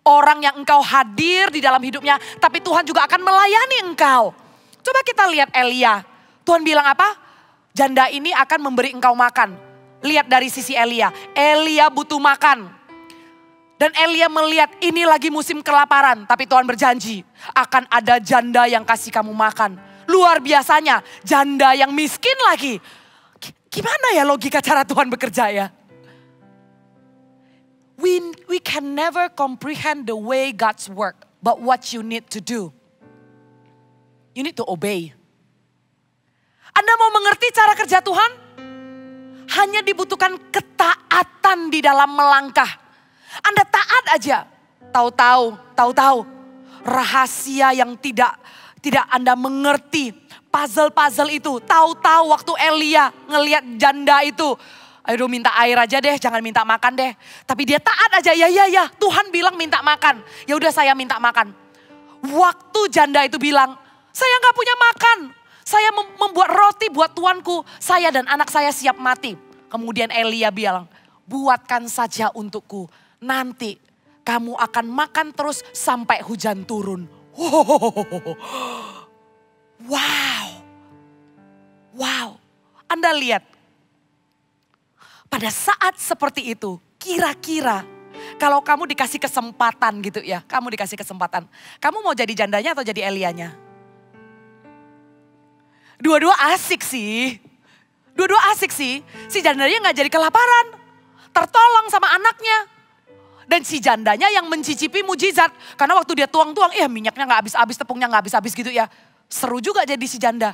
orang yang engkau hadir di dalam hidupnya, tapi Tuhan juga akan melayani engkau. Coba kita lihat Elia. Tuhan bilang apa? Janda ini akan memberi engkau makan. Lihat dari sisi Elia. Elia butuh makan. Dan Elia melihat ini lagi musim kelaparan. Tapi Tuhan berjanji akan ada janda yang kasih kamu makan. Luar biasanya janda yang miskin lagi. Gimana ya logika cara Tuhan bekerja ya? We can never comprehend the way God's work. But what you need to do. You need to obey. Anda mau mengerti cara kerja Tuhan? Hanya dibutuhkan ketaatan di dalam melangkah. Anda taat aja. Tahu-tahu. Rahasia yang tidak Anda mengerti. Puzzle-puzzle itu. Tahu-tahu waktu Elia ngelihat janda itu. Aduh minta air aja deh, jangan minta makan deh. Tapi dia taat aja, ya. Tuhan bilang minta makan. Ya udah saya minta makan. Waktu janda itu bilang, saya gak punya makan. Saya membuat roti buat tuanku. Saya dan anak saya siap mati. Kemudian Elia bilang, buatkan saja untukku. Nanti kamu akan makan terus sampai hujan turun. Wow. Anda lihat. Pada saat seperti itu, kira-kira kalau kamu dikasih kesempatan gitu ya. Kamu dikasih kesempatan. Kamu mau jadi jandanya atau jadi Elianya? Dua-dua asik sih. Si jandanya gak jadi kelaparan. Tertolong sama anaknya. Dan si jandanya yang mencicipi mujizat. Karena waktu dia tuang-tuang, minyaknya gak habis-habis, tepungnya gak habis-habis gitu ya. Seru juga jadi si janda.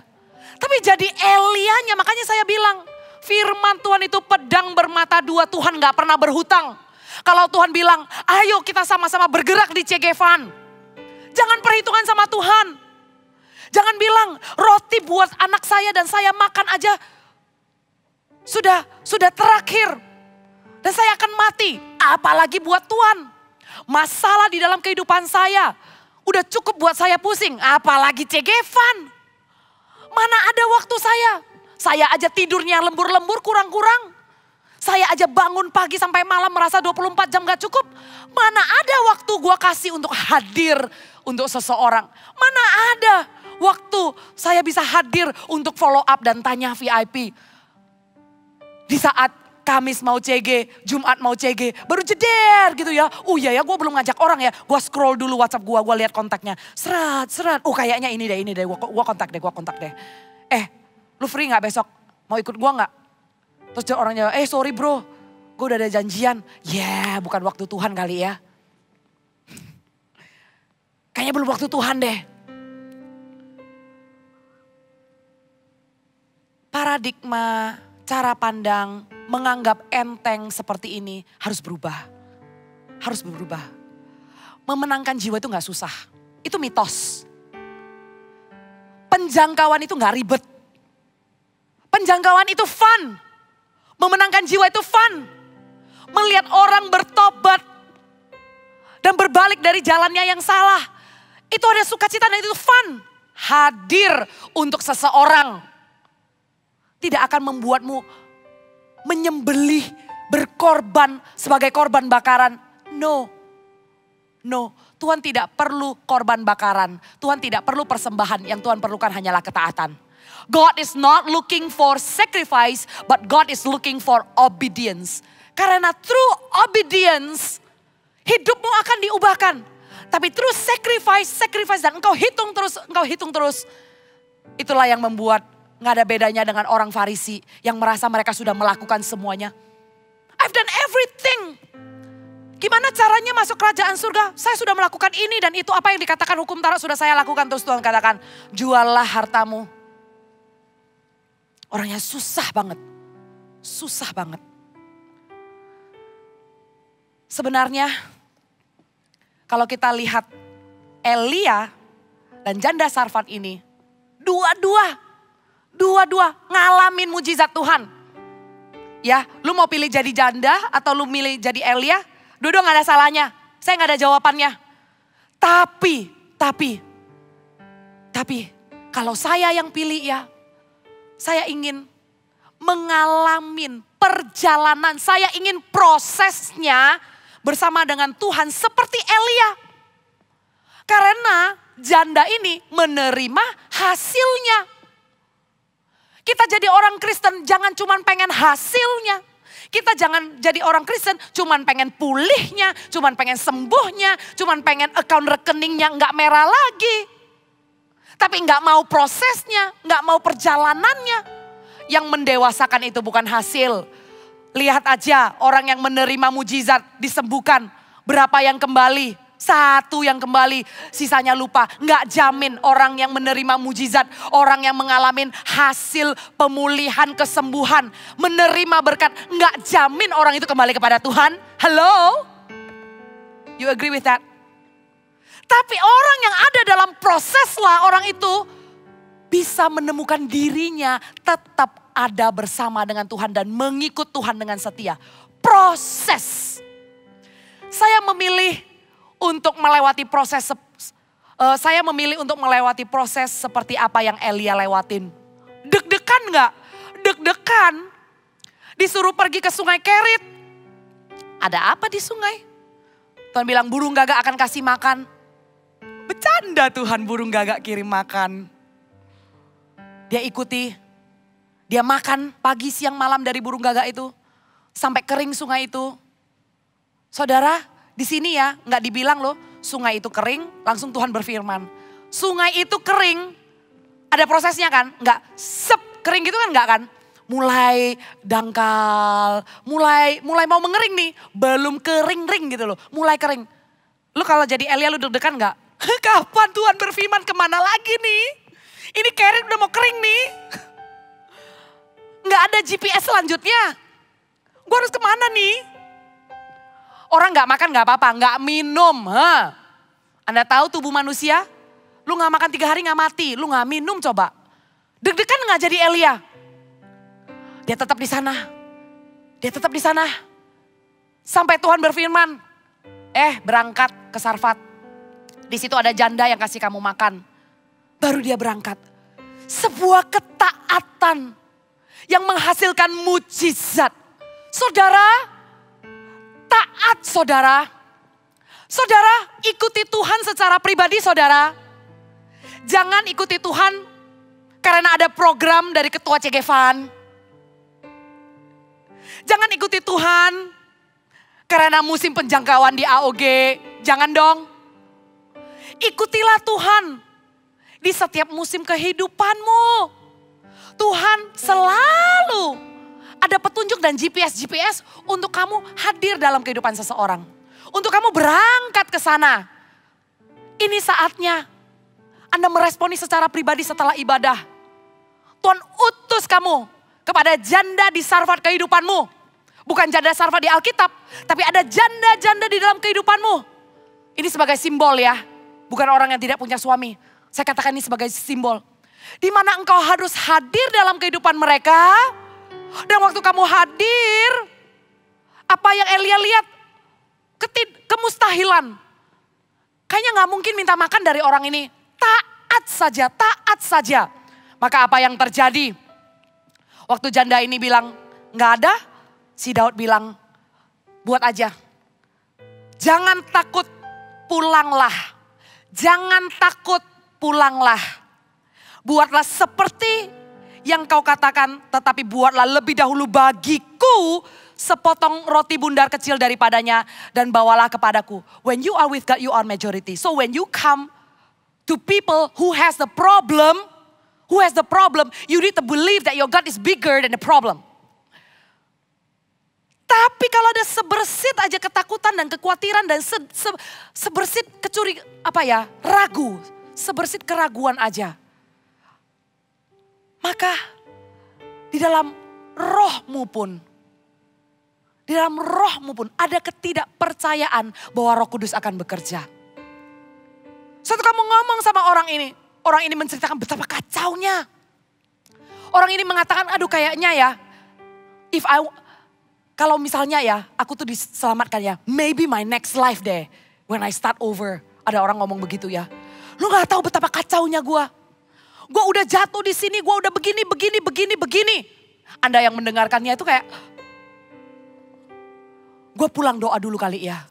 Tapi jadi Elianya, makanya saya bilang. Firman Tuhan itu pedang bermata dua, Tuhan gak pernah berhutang. Kalau Tuhan bilang, ayo kita sama-sama bergerak di Cegevan. Jangan perhitungan sama Tuhan. Jangan bilang roti buat anak saya dan saya makan aja. Sudah terakhir. Dan saya akan mati. Apalagi buat Tuhan. Masalah di dalam kehidupan saya. Udah cukup buat saya pusing. Apalagi Cegevan. Mana ada waktu saya. Saya aja tidurnya lembur-lembur kurang-kurang. Saya aja bangun pagi sampai malam merasa 24 jam gak cukup. Mana ada waktu gue kasih untuk hadir untuk seseorang. Mana ada waktu saya bisa hadir untuk follow up dan tanya VIP. Di saat Kamis mau CG, Jumat mau CG, baru jeder gitu ya. Oh iya ya, gue belum ngajak orang ya. Gue scroll dulu WhatsApp gue lihat kontaknya. Serat. Oh kayaknya ini deh. Gue kontak deh. Lu free gak besok? Mau ikut gue gak? Terus orangnya, sorry bro, gue udah ada janjian. Bukan waktu Tuhan kali ya. Kayaknya belum waktu Tuhan deh. Paradigma, cara pandang, menganggap enteng seperti ini harus berubah. Memenangkan jiwa itu gak susah. Itu mitos. Penjangkauan itu gak ribet. Penjangkauan itu fun. Memenangkan jiwa itu fun. Melihat orang bertobat dan berbalik dari jalannya yang salah. Itu ada sukacita dan itu fun. Hadir untuk seseorang. Tidak akan membuatmu menyembelih, berkorban sebagai korban bakaran. No. Tuhan tidak perlu korban bakaran. Tuhan tidak perlu persembahan. Yang Tuhan perlukan hanyalah ketaatan. God is not looking for sacrifice, but God is looking for obedience. Karena through obedience, hidupmu akan diubahkan. Tapi through sacrifice dan engkau hitung terus. Itulah yang membuat gak ada bedanya dengan orang Farisi yang merasa mereka sudah melakukan semuanya. I've done everything. Gimana caranya masuk kerajaan surga? Saya sudah melakukan ini dan itu, apa yang dikatakan hukum Taurat sudah saya lakukan. Terus Tuhan katakan, juallah hartamu. Orangnya susah banget. Sebenarnya kalau kita lihat Elia dan janda Sarfat ini, dua-dua ngalamin mujizat Tuhan. Ya, lu mau pilih jadi janda atau lu milih jadi Elia? Dua-dua gak ada salahnya. Saya gak ada jawabannya. Tapi kalau saya yang pilih ya, saya ingin mengalamin perjalanan. Saya ingin prosesnya bersama dengan Tuhan seperti Elia. Karena janda ini menerima hasilnya. Kita jadi orang Kristen jangan cuma pengen hasilnya. Kita jangan jadi orang Kristen cuman pengen pulihnya, cuman pengen sembuhnya, cuman pengen account rekeningnya nggak merah lagi. Tapi nggak mau prosesnya, nggak mau perjalanannya. Yang mendewasakan itu bukan hasil. Lihat aja orang yang menerima mujizat disembuhkan. Berapa yang kembali? 1 yang kembali, sisanya lupa. Nggak jamin orang yang menerima mujizat, orang yang mengalami hasil pemulihan, kesembuhan, menerima berkat, nggak jamin orang itu kembali kepada Tuhan. Hello? You agree with that? Tapi orang yang ada dalam proses lah, orang itu bisa menemukan dirinya tetap ada bersama dengan Tuhan dan mengikut Tuhan dengan setia. Proses. Saya memilih untuk melewati proses, seperti apa yang Elia lewatin. Deg-degan gak? Deg-degan. Disuruh pergi ke sungai Kerit. Ada apa di sungai? Tuhan bilang burung gagak akan kasih makan. Bercanda Tuhan, burung gagak kirim makan. Dia ikuti. Dia makan pagi, siang, malam dari burung gagak itu. Sampai kering sungai itu. Saudara, di sini ya, nggak dibilang loh, sungai itu kering, langsung Tuhan berfirman. Sungai itu kering, ada prosesnya kan? Nggak kering gitu kan nggak kan? Mulai dangkal, mulai mau mengering nih, belum kering-ring gitu loh, mulai kering. Lu kalau jadi Elia lu deg-degan nggak? Kapan Tuhan berfirman, kemana lagi nih? Ini Kerit udah mau kering nih. Nggak ada GPS selanjutnya. Gue harus kemana nih? Orang gak makan gak apa-apa, gak minum. Anda tahu tubuh manusia, lu gak makan 3 hari gak mati, lu gak minum coba. Deg-degan gak jadi Elia? Dia tetap di sana. Sampai Tuhan berfirman, berangkat ke Sarfat. Di situ ada janda yang kasih kamu makan. Baru dia berangkat. Sebuah ketaatan yang menghasilkan mujizat. Saudara, taat saudara. Saudara ikuti Tuhan secara pribadi saudara. Jangan ikuti Tuhan karena ada program dari ketua CGFAN. Jangan ikuti Tuhan karena musim penjangkauan di AOG. Jangan dong. Ikutilah Tuhan di setiap musim kehidupanmu. Tuhan selalu ada petunjuk dan GPS untuk kamu hadir dalam kehidupan seseorang. Untuk kamu berangkat ke sana. Ini saatnya Anda meresponi secara pribadi setelah ibadah. Tuhan utus kamu kepada janda di Sarfat kehidupanmu. Bukan janda Sarfat di Alkitab, tapi ada janda-janda di dalam kehidupanmu. Ini sebagai simbol ya, bukan orang yang tidak punya suami. Saya katakan ini sebagai simbol. Di mana engkau harus hadir dalam kehidupan mereka. Dan waktu kamu hadir, apa yang Elia lihat? Kemustahilan. Kayaknya gak mungkin minta makan dari orang ini. Taat saja. Maka apa yang terjadi? Waktu janda ini bilang, gak ada. Si Daud bilang, buat aja. Jangan takut, pulanglah. Buatlah seperti yang kau katakan, tetapi buatlah lebih dahulu bagiku sepotong roti bundar kecil daripadanya dan bawalah kepadaku. When you are with God, you are majority. So when you come to people who has the problem, you need to believe that your God is bigger than the problem. Tapi kalau ada sebersit aja ketakutan dan kekhawatiran dan sebersit ragu, sebersit keraguan aja. Maka di dalam rohmu pun ada ketidakpercayaan bahwa Roh Kudus akan bekerja. Suatu kamu ngomong sama orang ini menceritakan betapa kacaunya. Orang ini mengatakan, aduh kayaknya ya, kalau misalnya ya, aku tuh diselamatkan ya, maybe my next life deh, when I start over. Ada orang ngomong begitu ya. Lu gak tahu betapa kacaunya gue. Gue udah jatuh di sini, gue udah begini. Anda yang mendengarkannya itu kayak, gue pulang doa dulu kali ya.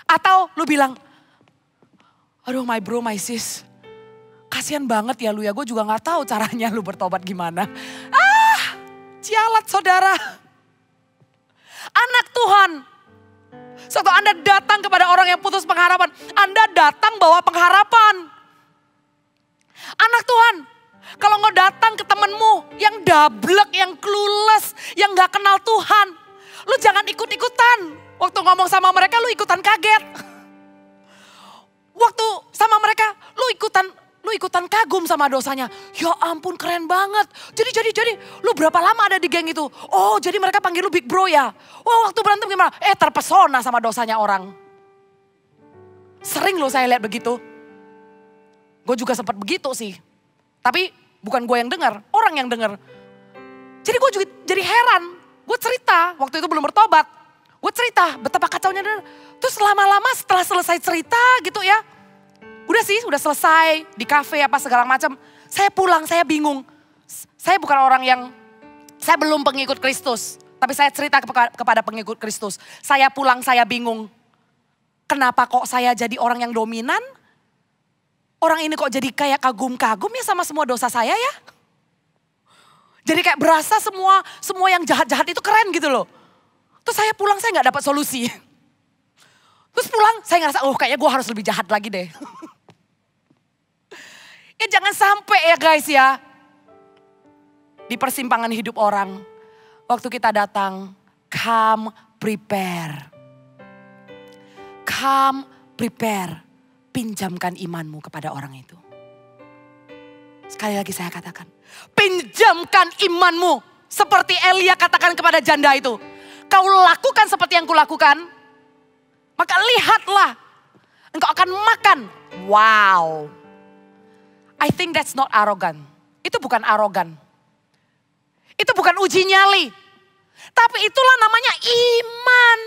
Atau lu bilang, aduh my bro, my sis, kasihan banget ya lu ya, gue juga gak tahu caranya lu bertobat gimana. Cialat saudara. Anak Tuhan. Suatu Anda datang kepada orang yang putus pengharapan. Anda datang bawa pengharapan. Anak Tuhan. Kalau nggak datang ke temenmu yang dablek, yang clueless, yang gak kenal Tuhan. Lu jangan ikut-ikutan. Waktu ngomong sama mereka lu ikutan kaget. Waktu sama mereka lu ikutan kagum sama dosanya. Ya ampun keren banget. Jadi lu berapa lama ada di geng itu? Oh jadi mereka panggil lu big bro ya. Wah waktu berantem gimana? Terpesona sama dosanya orang. Sering loh saya lihat begitu. Gue juga sempat begitu sih. Tapi bukan gue yang dengar, orang yang dengar. Jadi gue juga jadi heran. Gue cerita, waktu itu belum bertobat. Gue cerita betapa kacaunya. Terus lama-lama setelah selesai cerita gitu ya. Udah selesai di kafe apa segala macam. Saya pulang, saya bingung. Saya bukan orang saya belum pengikut Kristus. Tapi saya cerita kepada pengikut Kristus. Saya pulang, saya bingung. Kenapa kok saya jadi orang yang dominan? Orang ini kok jadi kayak kagum-kagum ya sama semua dosa saya ya? Jadi kayak berasa semua yang jahat-jahat itu keren gitu loh. Terus saya pulang, saya gak dapat solusi. Terus pulang, saya ngerasa, kayaknya gue harus lebih jahat lagi deh. Ya jangan sampai ya guys ya. Di persimpangan hidup orang. Waktu kita datang, come prepare. Come prepare. Pinjamkan imanmu kepada orang itu. Sekali lagi saya katakan. Pinjamkan imanmu. Seperti Elia katakan kepada janda itu. Kau lakukan seperti yang kulakukan. Maka lihatlah. Engkau akan makan. Wow. I think that's not arrogant. Itu bukan arogan. Itu bukan uji nyali. Tapi itulah namanya iman.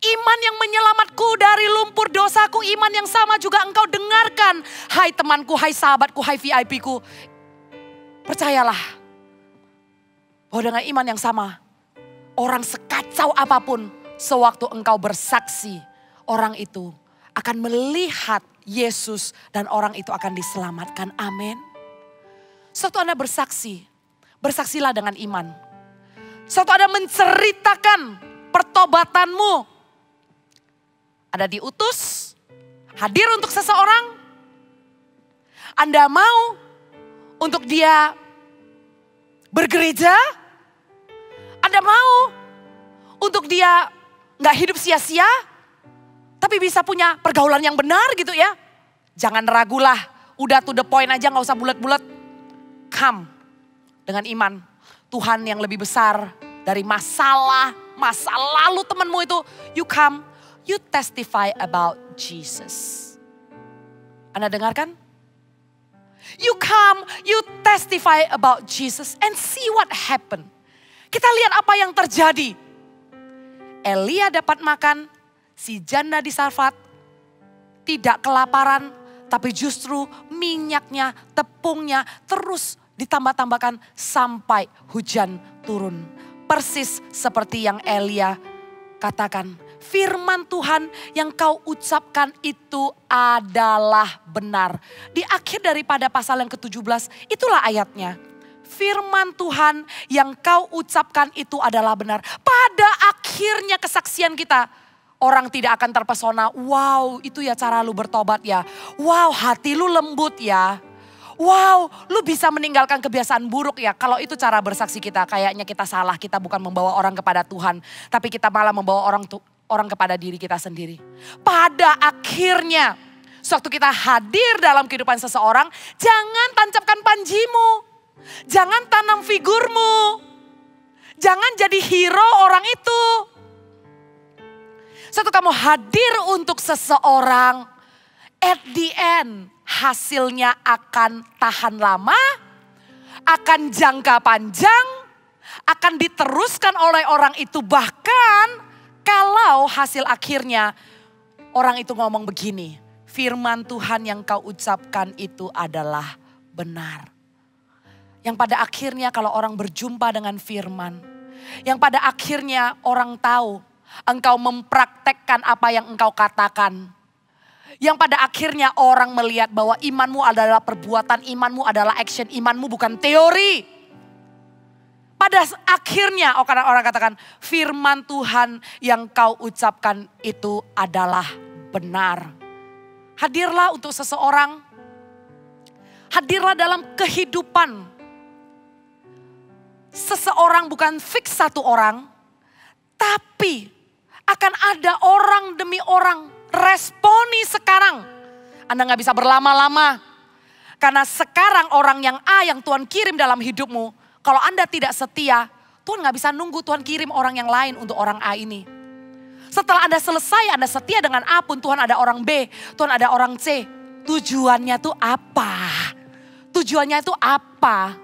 Iman yang menyelamatku dari lumpur dosaku. Iman yang sama juga engkau dengarkan. Hai temanku, hai sahabatku, hai VIP ku. Percayalah. Bahwa dengan iman yang sama. Orang sekacau apapun. Sewaktu engkau bersaksi. Orang itu akan melihat Yesus. Dan orang itu akan diselamatkan. Amin. Suatu Anda bersaksi. Bersaksilah dengan iman. Suatu Anda menceritakan pertobatanmu. Ada diutus, hadir untuk seseorang. Anda mau untuk dia bergereja. Anda mau untuk dia gak hidup sia-sia. Tapi bisa punya pergaulan yang benar gitu ya. Jangan ragulah, udah to the point aja gak usah bulat-bulat. Come dengan iman. Tuhan yang lebih besar dari masa lalu temanmu itu. You come. You testify about Jesus. Anda dengarkan? You come, you testify about Jesus and see what happened. Kita lihat apa yang terjadi. Elia dapat makan, si janda di Sarfat tidak kelaparan, tapi justru minyaknya, tepungnya terus ditambah-tambahkan sampai hujan turun. Persis seperti yang Elia katakan. firman Tuhan yang kau ucapkan itu adalah benar. Di akhir daripada pasal yang ke-17, itulah ayatnya. Firman Tuhan yang kau ucapkan itu adalah benar. Pada akhirnya kesaksian kita, orang tidak akan terpesona. Wow, itu ya cara lu bertobat ya. Wow, hati lu lembut ya. Wow, lu bisa meninggalkan kebiasaan buruk ya. Kalau itu cara bersaksi kita, kayaknya kita salah. Kita bukan membawa orang kepada Tuhan, tapi kita malah membawa orang kepada diri kita sendiri. Pada akhirnya, sewaktu kita hadir dalam kehidupan seseorang, jangan tancapkan panjimu. Jangan tanam figurmu. Jangan jadi hero orang itu. Sewaktu kamu hadir untuk seseorang, at the end, hasilnya akan tahan lama, akan jangka panjang, akan diteruskan oleh orang itu. Bahkan kalau hasil akhirnya orang itu ngomong begini, firman Tuhan yang kau ucapkan itu adalah benar. Yang pada akhirnya kalau orang berjumpa dengan firman, yang pada akhirnya orang tahu engkau mempraktekkan apa yang engkau katakan. Yang pada akhirnya orang melihat bahwa imanmu adalah perbuatan, imanmu adalah action, imanmu bukan teori. Pada akhirnya orang katakan firman Tuhan yang kau ucapkan itu adalah benar. Hadirlah untuk seseorang, hadirlah dalam kehidupan. Seseorang bukan fix satu orang, tapi akan ada orang demi orang. Responi sekarang. Anda gak bisa berlama-lama. Karena sekarang orang yang A yang Tuhan kirim dalam hidupmu. Kalau Anda tidak setia, Tuhan gak bisa nunggu Tuhan kirim orang yang lain untuk orang A ini. Setelah Anda selesai, Anda setia dengan A pun, Tuhan ada orang B, Tuhan ada orang C. Tujuannya itu apa? Tujuannya itu apa?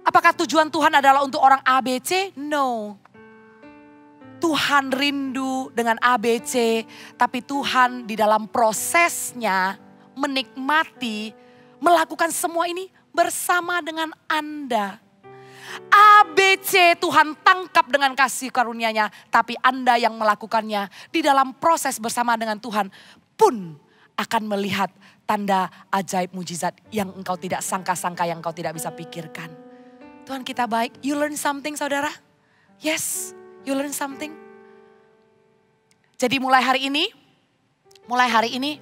Apakah tujuan Tuhan adalah untuk orang A, B, C? No. Tuhan rindu dengan ABC, tapi Tuhan di dalam prosesnya menikmati, melakukan semua ini bersama dengan Anda. ABC Tuhan tangkap dengan kasih karunia-Nya, tapi Anda yang melakukannya di dalam proses bersama dengan Tuhan pun akan melihat tanda ajaib mujizat yang engkau tidak sangka-sangka, yang engkau tidak bisa pikirkan. Tuhan kita baik. You learn something saudara? Yes. You learn something? Jadi mulai hari ini,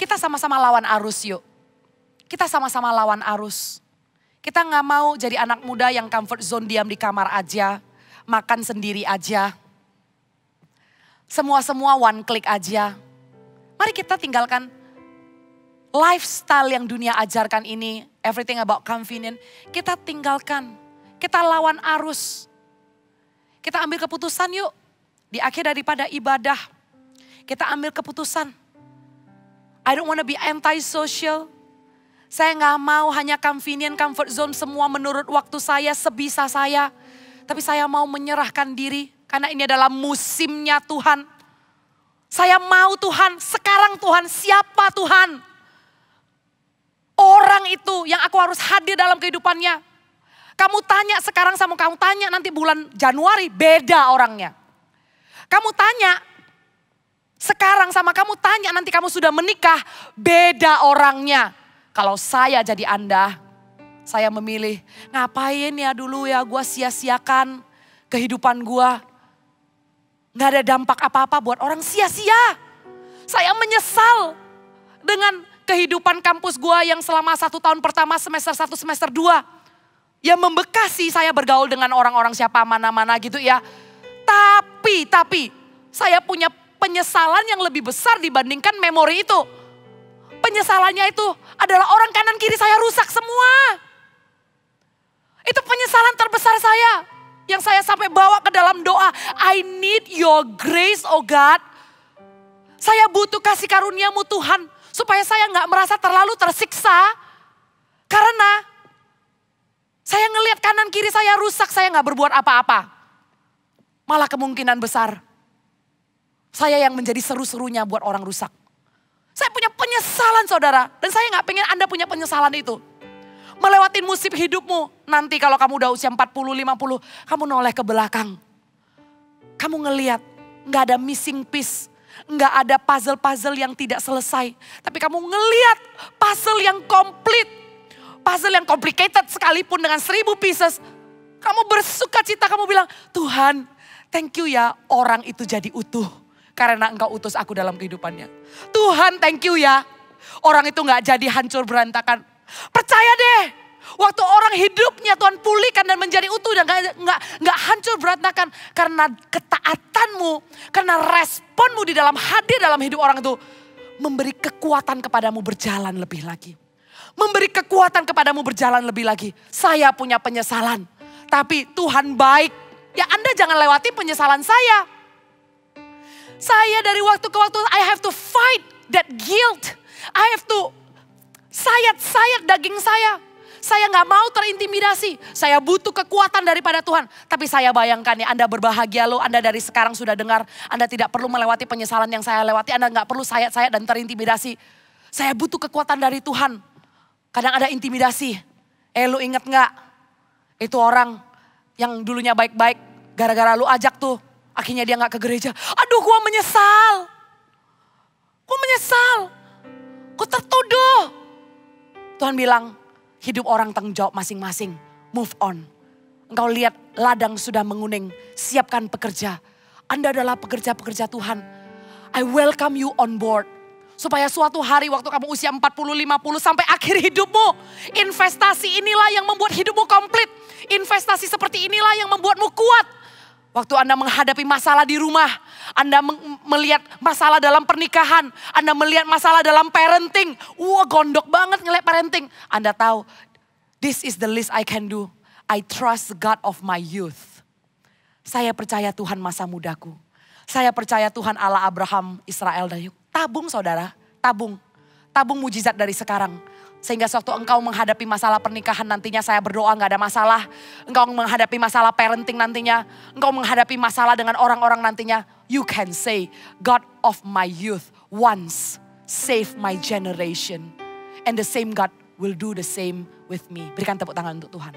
kita sama-sama lawan arus yuk. Kita sama-sama lawan arus. Kita gak mau jadi anak muda yang comfort zone diam di kamar aja. Makan sendiri aja. Semua-semua one click aja. Mari kita tinggalkan lifestyle yang dunia ajarkan ini. Everything about convenient. Kita tinggalkan. Kita lawan arus. Kita ambil keputusan yuk. Di akhir daripada ibadah. Kita ambil keputusan. I don't want to be anti-social. Saya gak mau hanya convenient, comfort zone semua menurut waktu saya, sebisa saya. Tapi saya mau menyerahkan diri. Karena ini adalah musimnya Tuhan. Saya mau Tuhan, sekarang Tuhan, siapa Tuhan? Orang itu yang aku harus hadir dalam kehidupannya. Kamu tanya sekarang sama kamu tanya nanti bulan Januari, beda orangnya. Kamu tanya sekarang sama kamu tanya nanti kamu sudah menikah, beda orangnya. Kalau saya jadi Anda, saya memilih ngapain ya dulu ya gue sia-siakan kehidupan gue. Gak ada dampak apa-apa buat orang, sia-sia. Saya menyesal dengan kehidupan kampus gue yang selama 1 tahun pertama semester 1 semester 2. Ya membekasi saya bergaul dengan orang-orang siapa mana-mana gitu ya. Tapi saya punya penyesalan yang lebih besar dibandingkan memori itu. Penyesalannya itu adalah orang kanan kiri saya rusak semua. Itu penyesalan terbesar saya. Yang saya sampai bawa ke dalam doa. I need your grace oh God. Saya butuh kasih karunia-Mu Tuhan. Supaya saya gak merasa terlalu tersiksa. Karena saya ngelihat kanan kiri saya rusak, saya gak berbuat apa-apa. Malah kemungkinan besar, saya yang menjadi seru-serunya buat orang rusak. Saya punya penyesalan saudara, dan saya gak pengen Anda punya penyesalan itu. Melewati musim hidupmu, nanti kalau kamu udah usia 40, 50, kamu noleh ke belakang. Kamu ngelihat nggak ada missing piece. Nggak ada puzzle-puzzle yang tidak selesai. Tapi kamu ngeliat puzzle yang komplit. Puzzle yang complicated sekalipun dengan 1000 pieces. Kamu bersuka cita, kamu bilang, Tuhan thank you ya orang itu jadi utuh. Karena engkau utus aku dalam kehidupannya. Tuhan thank you ya orang itu gak jadi hancur berantakan. Percaya deh, waktu orang hidupnya Tuhan pulihkan dan menjadi utuh dan gak hancur berantakan. Karena ketaatanmu, karena responmu di dalam hadir dalam hidup orang itu. Memberi kekuatan kepadamu berjalan lebih lagi. Memberi kekuatan kepadamu berjalan lebih lagi. Saya punya penyesalan. Tapi Tuhan baik. Ya Anda jangan lewati penyesalan saya. Saya dari waktu ke waktu I have to fight that guilt. I have to sayat-sayat daging saya. Saya gak mau terintimidasi. Saya butuh kekuatan daripada Tuhan. Tapi saya bayangkan ya Anda berbahagia loh. Anda dari sekarang sudah dengar. Anda tidak perlu melewati penyesalan yang saya lewati. Anda gak perlu sayat-sayat dan terintimidasi. Saya butuh kekuatan dari Tuhan. Kadang ada intimidasi. Lu inget gak? Itu orang yang dulunya baik-baik. Gara-gara lu ajak tuh. Akhirnya dia gak ke gereja. Aduh gua menyesal. Gua menyesal. Gua tertuduh. Tuhan bilang, hidup orang tanggung jawab masing-masing. Move on. Engkau lihat ladang sudah menguning. Siapkan pekerja. Anda adalah pekerja-pekerja Tuhan. I welcome you on board. Supaya suatu hari waktu kamu usia 40, 50 sampai akhir hidupmu. Investasi inilah yang membuat hidupmu komplit. Investasi seperti inilah yang membuatmu kuat. Waktu Anda menghadapi masalah di rumah. Anda melihat masalah dalam pernikahan. Anda melihat masalah dalam parenting. Wah gondok banget ngeliat parenting. Anda tahu, this is the least I can do. I trust the God of my youth. Saya percaya Tuhan masa mudaku. Saya percaya Tuhan Allah Abraham, Israel dan Yakub. Tabung saudara, tabung. Tabung mujizat dari sekarang. Sehingga sewaktu engkau menghadapi masalah pernikahan nantinya saya berdoa gak ada masalah. Engkau menghadapi masalah parenting nantinya. Engkau menghadapi masalah dengan orang-orang nantinya. You can say, God of my youth once saved my generation. And the same God will do the same with me. Berikan tepuk tangan untuk Tuhan.